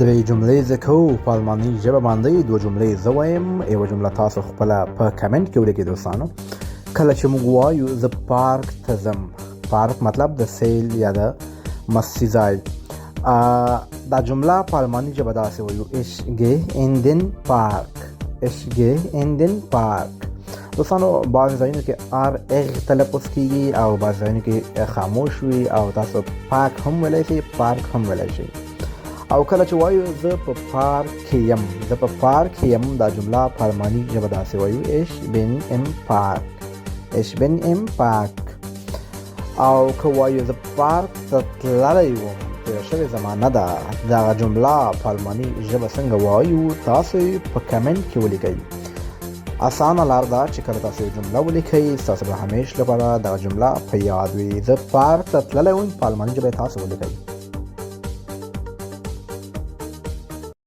درې جملې زه کوو په الماني ژبه باندې. دوه جملې زه وایم، یوه جمله تاسو خپله په کمنټ کې ولیکئ دوستانو. کله چې موږ وایو زه پارک ته ځم، پارک مطلب د سیل یا د مستی ځای. دا جمله په الماني ژبه داسې وایو: Ich gehe in den Park. Ich gehe in den Park. دوستانو بعض ځایونو کې اغ تلفظ کیږي او بعض ځایونو کې خاموش وي او تاسو پارک هم ویلی شئ، پارک هم ویلی شئ. او کله چې وایو زه په پارک کې یم، زه په پارک کې یم، دا جمله په الماني ژبه داسې وایو: Ich bin im Park. Ich bin im Park. او که وایو زه پارک ته تللی وم، تېره شوې زمانه ده، دغه جمله په الماني ژبه څنګه وایو تاسو په کمنټ کې ولیکئ. اسانه لار ده چې کله تاسو یو جمله ولیکئ ستاسو به همیش لپاره دغه جمله په یاد وي. زه پارک ته تللی وم، په الماني ژبه تاسو ولیکئ.